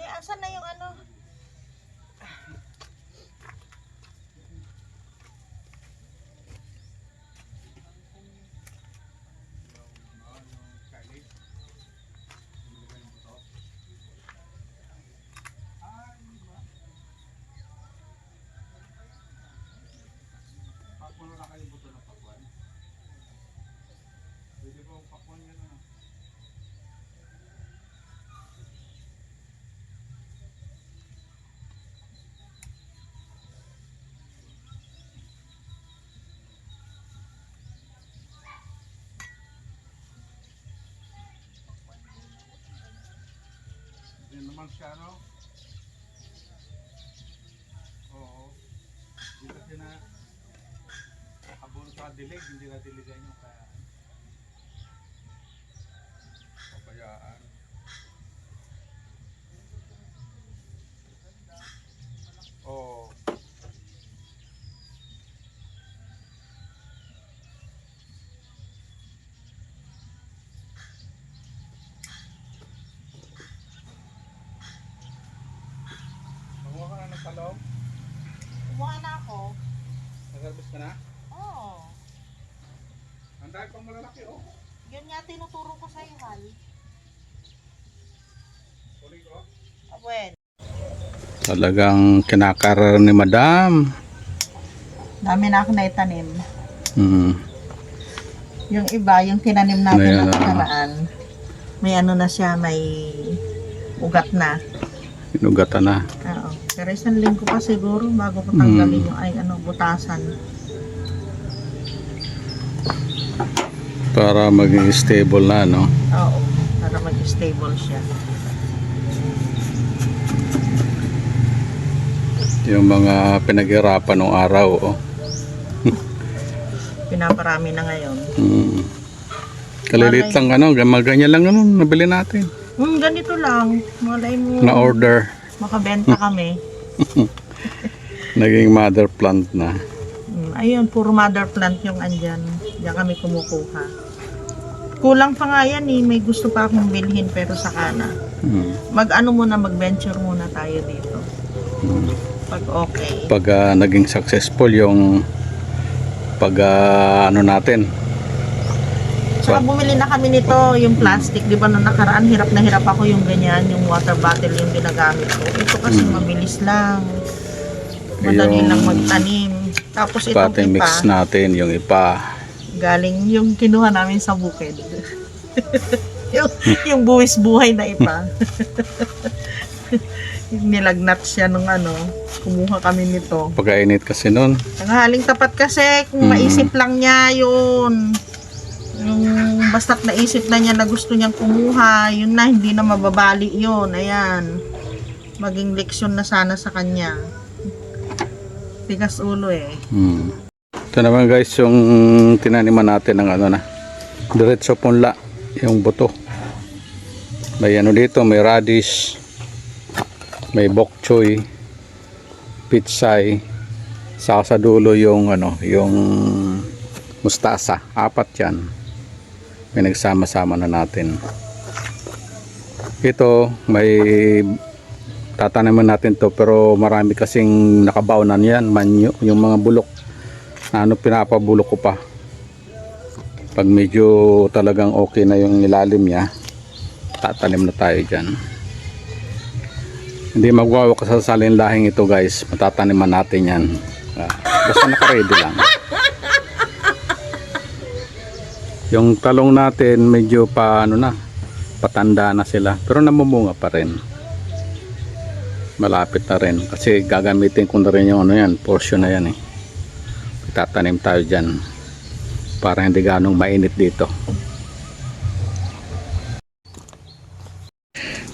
Hindi, asan na yung ano? Pakwan na kayo buto ng pakwan. Pwede ba ang pakwan yan na? Yan naman siya, no? Oo. Hindi kasi na habang sa dilig, hindi na diligan yung kaya pabayaan. Oo. Mamuha ka na ng talong? Kumuha na ako. Nag-harvest ka na? Oo. Ang dahil pang malalaki, oh. Yun nga tinuturo ko sa'yo, Hal. Kunin ko. Abwen. Talagang kinakarar ni Madam. Dami na ako naitanim. Hmm. Yung iba, yung tinanim natin Ayan, na nakaraan, may ano na siya, may ugat na. Inugatan na. Oo. Pero isang linggo pa siguro bago ko tanggalin yung butasan. Para maging stable na, no? Oo. Para mag-stable siya. Yung mga pinaghirapan ng araw, oh. Pinaparami na ngayon. Hmm. Kalilit lang, ano? Ganyan lang, ano? Nabili natin. Ganito lang. Malay mo. Na-order. Makabenta kami. Naging mother plant na. Ayun, puro mother plant yung andyan. Diyan kami kumukuha. Kulang pa nga yan eh. May gusto pa akong bilhin pero saka na. Mag-ano muna, mag-venture muna tayo dito. Pag okay. Pag naging successful yung pag ano natin. Saka bumili na kami nito, yung plastic. Di ba nung nakaraan, hirap na hirap ako yung ganyan, yung water bottle yung ginagamit ko. Ito kasi mabilis lang. Madali Yung lang magtanim. Tapos itong Pati ipa, mix natin yung ipa. galing yung kinuha namin sa bukid. yung buwis buhay na ipa. Nilagnat siya nung kumuha kami nito. Pagkainit kasi nun. Tanghaling tapat kasi, kung maisip lang niya yun. Yung basta't naisip na niya na gusto niyang kumuha, yun na, hindi na mababali yun. Ayan. Maging leksyon na sana sa kanya. Tigas ulo eh. Ito naman guys yung tinaniman natin ng ano na. Diretso punla yung buto. May ano dito, may radish, may bok choy, pitsay, saka sa dulo yung ano, yung mustasa. 4 yan. Pinagsama-sama na natin. Ito may tataniman natin to pero marami kasing nakabaunan yan, manyo, yung mga bulok na pinapabulok ko pa. Pag medyo talagang okay na yung ilalim niya, tatanim na tayo dyan. Hindi magwawak sa salinlahing ito guys, matataniman natin yan. Basta naka-ready lang. Yung talong natin medyo pa patanda na sila pero namumunga pa rin. Malapit na rin kasi gagamitin ko na rin yung portion na yan eh. Tatanim tayo dyan para hindi ganong mainit dito.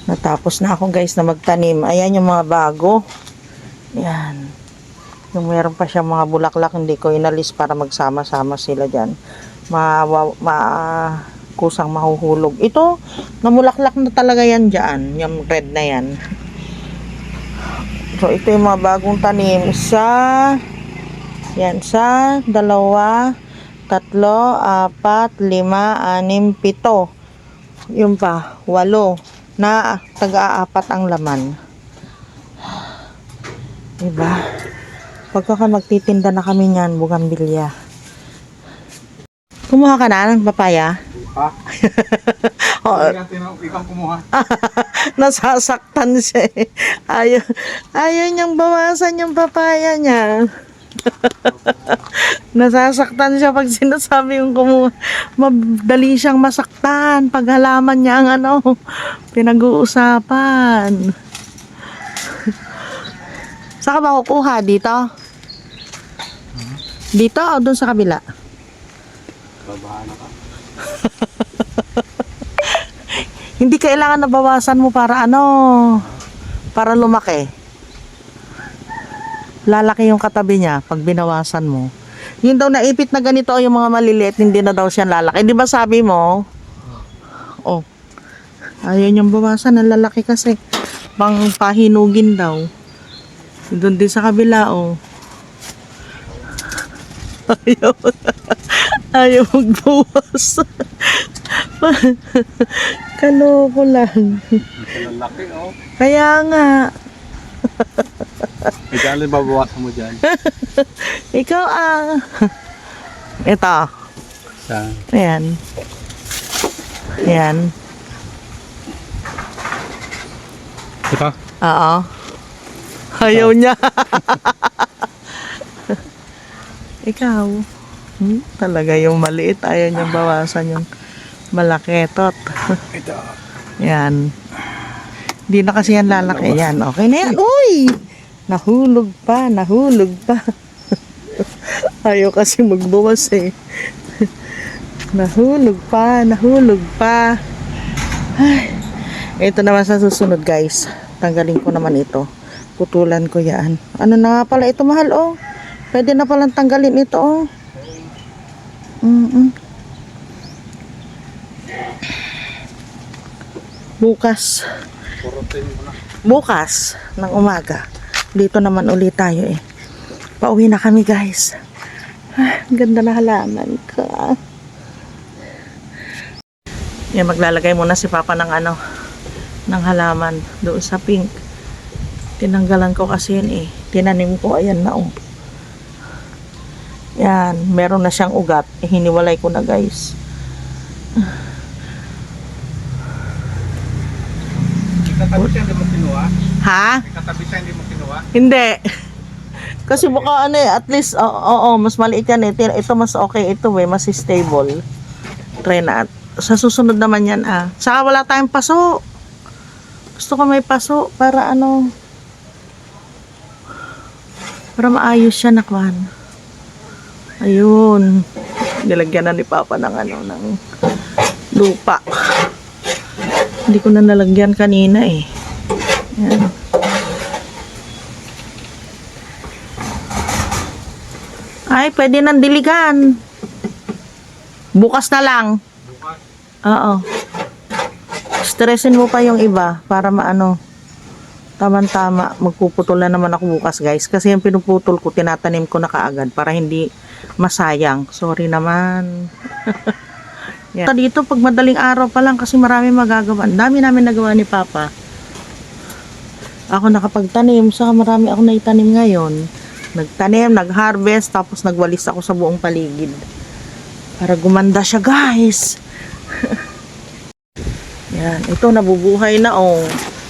Natapos na ako guys na magtanim. Ayan yung mga bago. Ayan. Yung meron pa siya mga bulaklak, hindi ko inalis para magsama-sama sila dyan. Kusang mahuhulog. Ito, namulaklak na talaga yan dyan. Yung red na yan. So, ito yung mga bagong tanim. Isa, 2, 3, 4, 5, 6, 7. Yung pa, 8. na tag-aapat ang laman. Diba? Pagka magtitinda na kami niyan, bugambilya. Kumuha ka na ng papaya? Ha? Oo. Ikaw kumuha. Nasasaktan siya eh. Ayaw niyang bawasan yung papaya niya. Nasasaktan siya pag sinasabi yung kumuha. Madali siyang masaktan pag halaman niya ang pinag-uusapan. Saan ka ba kukuha? Dito? Dito o doon sa kabila? Babahan ka. Hindi kailangan na bawasan mo para para lumaki. Lalaki yung katabi niya pag binawasan mo. Yung daw naipit na ganito yung mga maliliit, hindi na daw siya lalaki. Di ba sabi mo? Oh. Ayaw niyang bawasan, ang lalaki kasi. Pang pahinugin daw. Doon din sa kabila, oh. Ayaw magbawas. Kaloko lang. Lalaki, oh. Kaya nga. Ikaw babawasan mo dyan. Ikaw ito. Saan? Ayan. Ayan. Ito? Oo. Ayaw niya. Ikaw. Talaga yung maliit. Ayaw niyang bawasan yung malaki. Tot. Ito. Yan. Hindi na kasi yan lalaki. Yan. Okay na yan. Uy! Nahulog pa. Nahulog pa. Ayaw kasi magbawas eh. Nahulog pa. Nahulog pa. Ay. Ito naman sa susunod guys. Tanggalin ko naman ito. Putulan ko yan. Ano na nga pala ito mahal oh. Pwede na palang tanggalin ito oh. Bukas. Bukas ng umaga. Dito naman ulit tayo eh. Pauwi na kami guys. Ganda na halaman ka. Yan, maglalagay muna si Papa ng ng halaman doon sa pink. Tinanggalan ko kasi yun eh. Tinanim ko, ayan na oh. Yan, meron na siyang ugat. Hiniwalay ko na guys. Katabi siya, hindi mo kinuha? Ha? Katabi siya, hindi mo kinuha? Hindi. Kasi baka at least, oo, mas maliit yan eh. Ito mas okay, ito eh, mas stable. Try na. Sa susunod naman yan Saka wala tayong paso. Gusto ko may paso para para maayos siya nakwan. Ayun. Nilagyan na ni Papa ng ng lupa. Hindi ko na nalagyan kanina eh. Yan. Ay, pwede nang diligan. Bukas na lang. Bukas. Oo. Stressin mo pa yung iba para tama-tama. Magpuputol na naman ako bukas guys. Kasi yung pinuputol ko, tinatanim ko na kaagad para hindi masayang. Sorry naman. Yan. Dito pag madaling araw pa lang kasi marami magagawa. Ang dami namin nagawa ni Papa. Ako nakapagtanim. Saka marami ako naitanim ngayon. Nagtanim, nag-harvest, tapos nagwalis ako sa buong paligid. Para gumanda siya guys. Yan, ito nabubuhay na oh.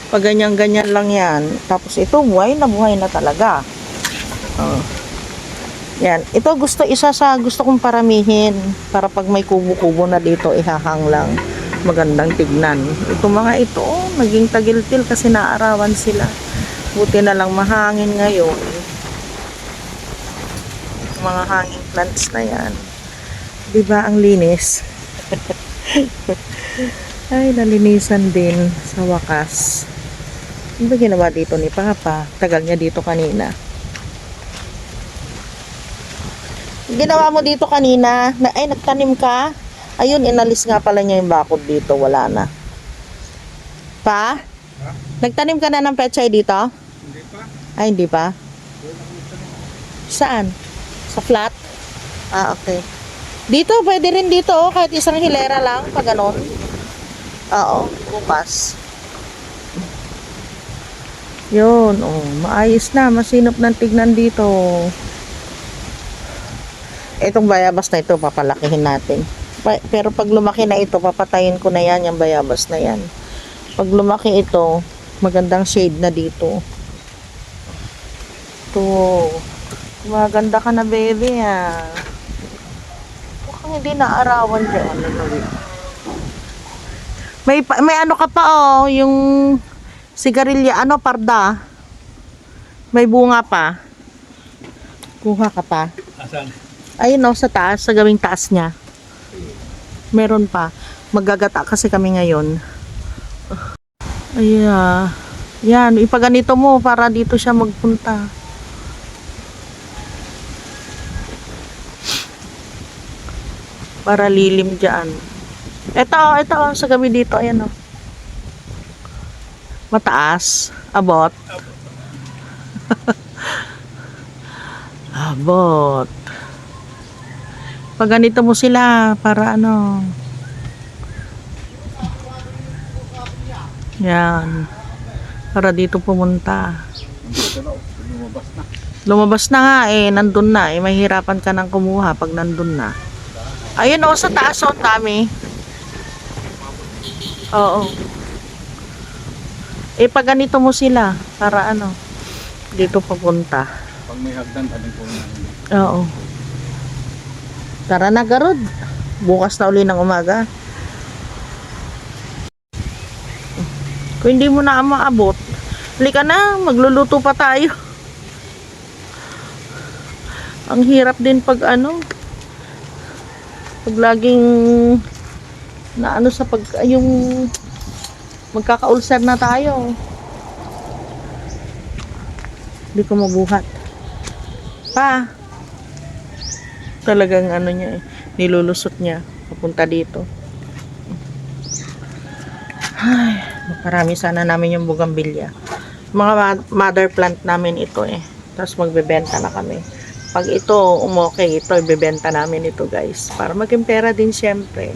Pag ganyan-ganyan lang yan. Tapos ito buhay na talaga. Oh. Yan, ito isa sa gusto kong paramihin para pag may kubo-kubo na dito ihahang lang. Magandang tignan. Ito mga ito, oh, naging tagiltil kasi naarawan sila. Buti na lang mahangin ngayon. Mga hanging plants na yan. Diba ang linis? Ay, nalinisan din sa wakas. Ano ba ginawa dito ni Papa? Tagal niya dito kanina. Ginawa mo dito kanina? Ay, nagtanim ka? Ayun, inalis nga pala niya yung bakod dito. Wala na. Pa? Nagtanim ka na ng pechay dito? Hindi pa. Ay, hindi pa? Saan? Sa flat? Okay. Dito, pwede rin dito, kahit isang hilera lang, pag ganon. Oo, bukas. Yun, oh, maayos na, masinop ng tignan dito. Itong bayabas na ito, papalakihin natin. Pero pag lumaki na ito, papatayin ko na yan, yung bayabas na yan. Pag lumaki ito, magandang shade na dito. Ito, maganda ka na baby ah. Mukhang hindi naarawan dyan. May ano ka pa oh, yung sigarilya, ano, parda. May bunga pa. Kuha ka pa. Asan? Ayun oh, sa taas, sa gawing taas niya. Meron pa. Maggagata kasi kami ngayon. Ayan. Yan, ipaganito mo para dito siya magpunta. Para lilim dyan. Ito oh, sa gabi dito, ayan oh. Mataas, abot. Abot. Pag ganito mo sila, para ano. Yan. Para dito pumunta. Lumabas na nga eh, nandun na eh. Mahirapan ka nang kumuha pag nandun na. Ayun oh, sa taas oh, dami. Oo. Eh, pag ganito mo sila, para ano, dito papunta. Pag may hagdan, alin po na. Oo. Tara na, Garod. Bukas na uli ng umaga. Kung hindi mo na maabot, halika na, magluluto pa tayo. Ang hirap din pag ano, pag laging na ano sa pag, yung magkaka-ulcer na tayo. Hindi ko mabuhat. Pa. Talagang ano niya eh, nilulusot niya papunta dito. Ay, makarami sana namin yung bugambilya. Mga mother plant namin ito eh. Tapos magbebenta na kami. Pag ito umokay, ito ibebenta namin ito guys. Para maging pera din syempre.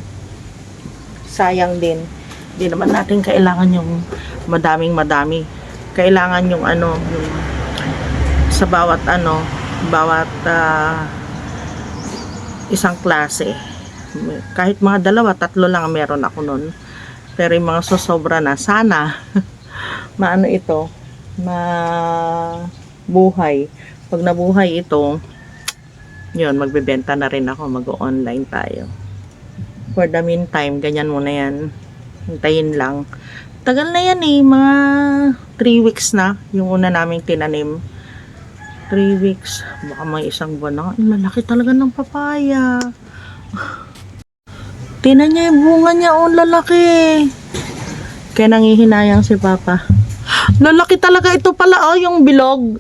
Sayang din. Hindi naman natin kailangan yung madaming-madami. Kailangan yung ano, yung sa bawat ano, bawat isang klase. Kahit mga 2, 3 lang meron ako nun. Pero yung mga sosobra na, sana maano ito, mabuhay. Pag nabuhay ito, yun, magbebenta na rin ako, mag-online tayo. For the meantime, ganyan muna yan. Hintayin lang. Tagal na yan eh, mga 3 weeks na yung una naming tinanim. 3 weeks, baka may 1 buwan na. Malaki talaga ng papaya. Tingnan niya yung bunga niya, oh, lalaki. Kaya nangihinayang si Papa. Lalaki talaga ito pala, oh, yung bilog.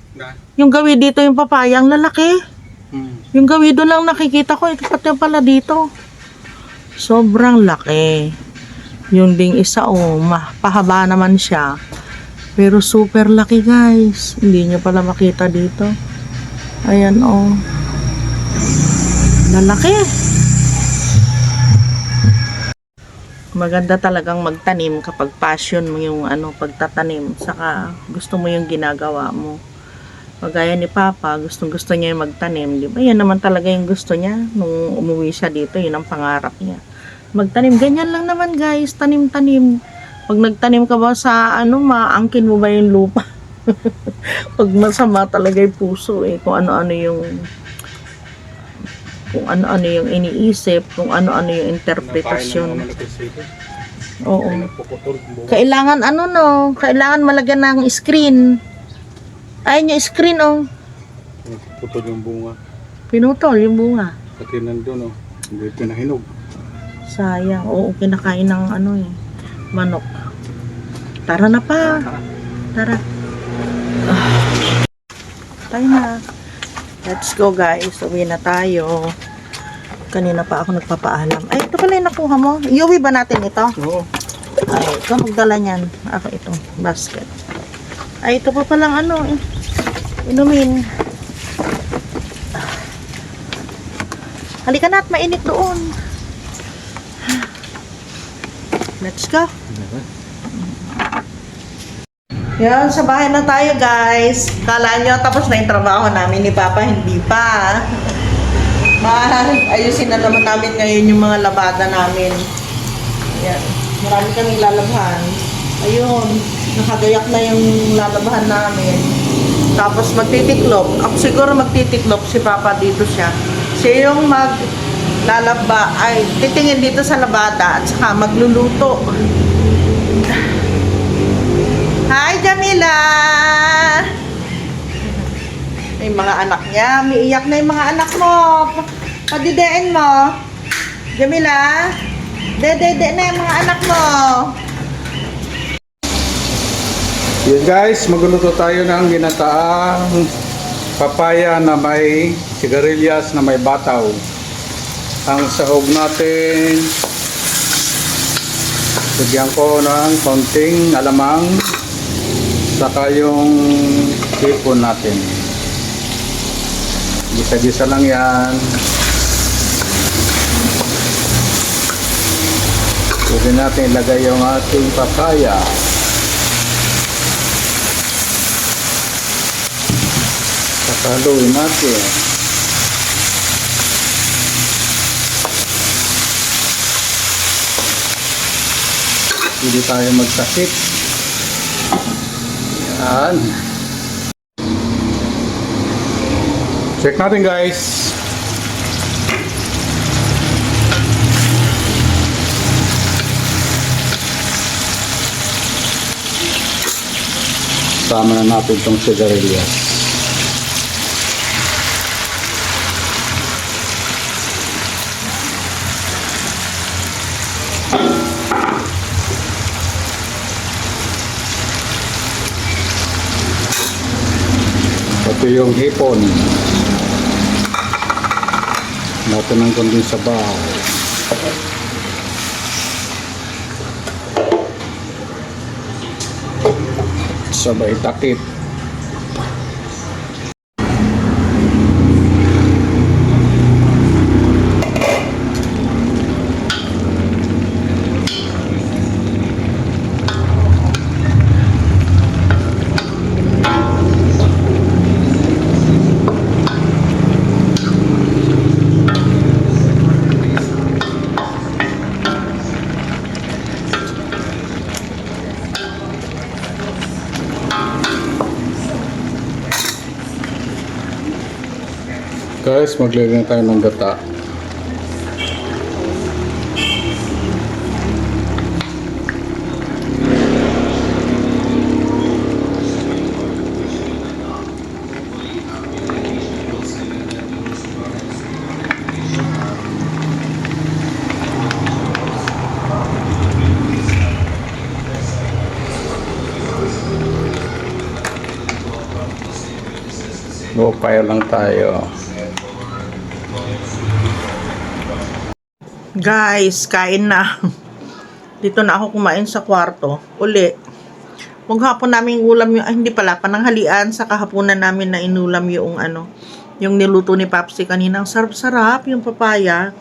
Yung gawi dito yung papaya, ang lalaki. Yung gawi doon lang nakikita ko, ito pati pala dito. Sobrang laki. Yung ding isa, oh, pahaba naman siya. Pero super laki guys. Hindi nyo pala makita dito. Ayan oh. Lalaki. Maganda talagang magtanim kapag passion mo yung ano, pagtatanim. Saka gusto mo yung ginagawa mo. Pagaya ni Papa, gustong-gusto niya yung magtanim. Di ba? Yan naman talaga yung gusto niya. Nung umuwi siya dito, yun ang pangarap niya. Magtanim. Ganyan lang naman guys. Tanim-tanim. Pag nagtanim ka ba sa ano, maangkin mo ba yung lupa? Pag masama talaga yung puso eh, kung ano-ano yung iniisip, kung ano-ano yung interpretasyon. Oo. Kailangan ano no, kailangan malagyan ng screen. Ayun yung screen oh. Putol yung bunga. Pinutol yung bunga. Pati nandun oh, hindi pinahinog. Sayang, oo, kinakain ng ano eh, manok. Tara na pa. Tara. Tayo na. Let's go guys. Uwi na tayo. Kanina pa ako nagpapaalam. Ay, ito pala yung nakuha mo. Iuwi ba natin ito? Oo. Ay, ito magdala niyan. Ako ito. Basket. Ay, ito pa palang ano eh. Inumin. Halika na at mainit doon. Let's go. Yan, sa bahay na tayo guys. Kala nyo tapos na yung trabaho namin ni Papa, hindi pa. Ayusin na naman namin ngayon yung mga labada namin. Yan, marami kaming lalabhan. Ayun, nakagayak na yung lalabahan namin. Tapos magtitiklop. Ako siguro magtitiklop, si Papa dito siya. Siya yung maglalaba, ay titingin dito sa labada at saka magluluto. Hi, Jamila! Yung mga anak niya, umiiyak na yung mga anak mo. Padidein mo. Jamila, dede na yung mga anak mo. Yes guys, magluluto tayo ng ginataang papaya na may sigarilyas na may bataw. Ang sahog natin, lagyan ko ng konting alamang, saka yung hipon natin. Gisa-gisa lang yan. Pwede natin ilagay yung ating papaya. Haluin natin. Hindi tayo magsakit. Yan. Check natin guys. Sama na natin itong sigarilyas. Ito yung hipon. Natin ng konting sabaw. Sabay takip. Guys, maglagay na tayo ng gata. Low fire lang tayo. Guys, kain na. Dito na ako kumain sa kwarto. Uli. Maghapon namin ulam yung, hindi pala, pananghalian sa kahapunan namin na inulam yung yung niluto ni Papsi kanina. Sarap-sarap yung papaya.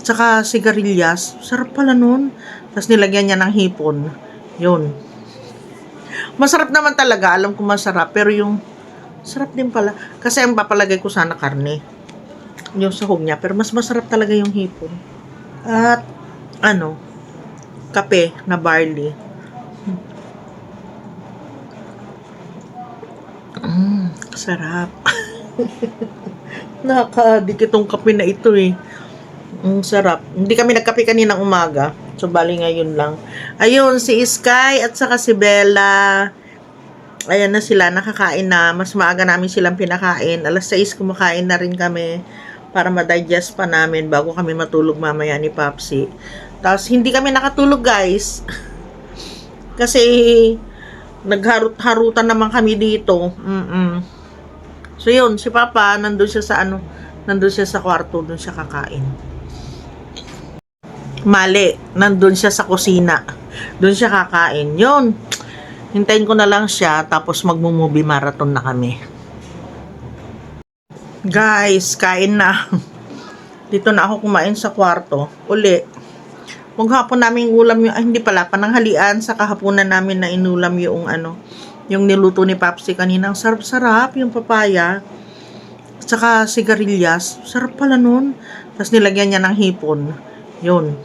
Tsaka sigarilyas. Sarap pala nun. Tapos nilagyan niya ng hipon. Yun. Masarap naman talaga. Alam ko masarap. Pero yung sarap din pala. Kasi ang papalagay ko sana karne. Yung sahog niya. Pero mas masarap talaga yung hipon. At, kape na barley. Sarap. Nakakadikit tong kape na ito eh. Sarap. Hindi kami nagkape kaninang umaga. So, bali ngayon lang. Ayun, si Sky at saka si Bella. Ayan na sila, nakakain na. Mas maaga namin silang pinakain. Alas 6 kumakain na rin kami para ma-digest pa namin bago kami matulog mamaya ni Papsi. Tapos, hindi kami nakatulog, guys. Kasi, nagharut-harutan naman kami dito. So, yun, si Papa, nandun siya sa kwarto, dun siya kakain. Mali, nandun siya sa kusina. Dun siya kakain. Yun. Hintayin ko na lang siya, tapos magmo-movie marathon na kami. Guys, kain na. Dito na ako kumain sa kwarto. Uli. Maghapon namin ulam yung, hindi pala, pananghalian sa kahapunan namin na inulam yung yung niluto ni Papsi kanina. Ang sarap-sarap yung papaya. Tsaka sigarilyas. Sarap pala nun. Tapos nilagyan niya ng hipon. Yun.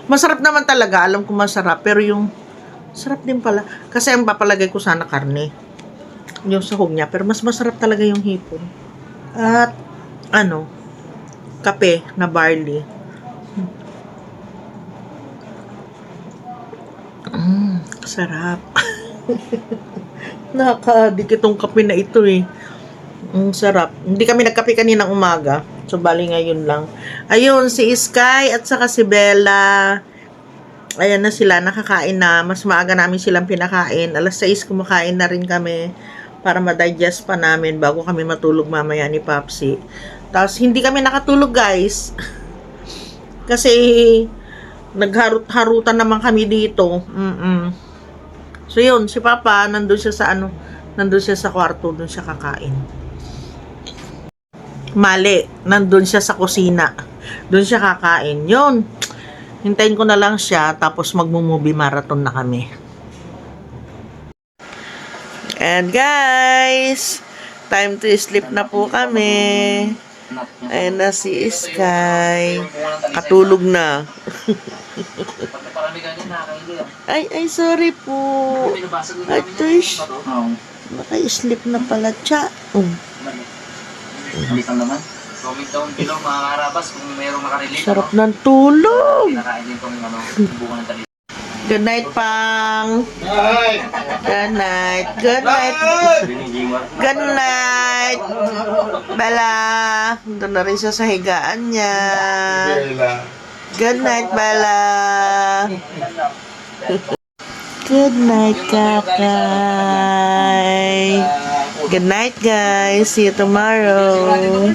Masarap naman talaga. Alam ko masarap. Pero yung sarap din pala. Kasi ang papalagay ko sana karne. Yung sahog niya. Pero mas masarap talaga yung hipon. At kape na barley. Sarap. Nakakadikit tong kape na ito eh. Sarap. Hindi kami nagkape kaninang umaga. So, bali ngayon lang. Ayun, si Sky at saka si Bella. Ayan na sila, nakakain na. Mas maaga namin silang pinakain. Alas 6 kumakain na rin kami para ma-digest pa namin bago kami matulog mamaya ni Papsi. Tapos, hindi kami nakatulog, guys. Kasi, nagharut-harutan naman kami dito. So, yun, si Papa, nandun siya sa kwarto, dun siya kakain. Mali, nandun siya sa kusina. Dun siya kakain. Yun, hintayin ko na lang siya, tapos magmo-movie marathon na kami. And guys, time to sleep na po kami. Ayan na si Sky. Katulog na. Ay, sorry po. Ay, tush. Naka-sleep na pala siya. Isang naman. Comment down below mga karabas kung mayroong makarelate. Sarap ng tulog. Kinakain din itong bunga ng talit. Good night, Pang. Good night. Good night. Good night. Bella. Doon na rin siya sa higaan niya. Good night, Bella. Good night, Kakay. Good night, guys. See you tomorrow.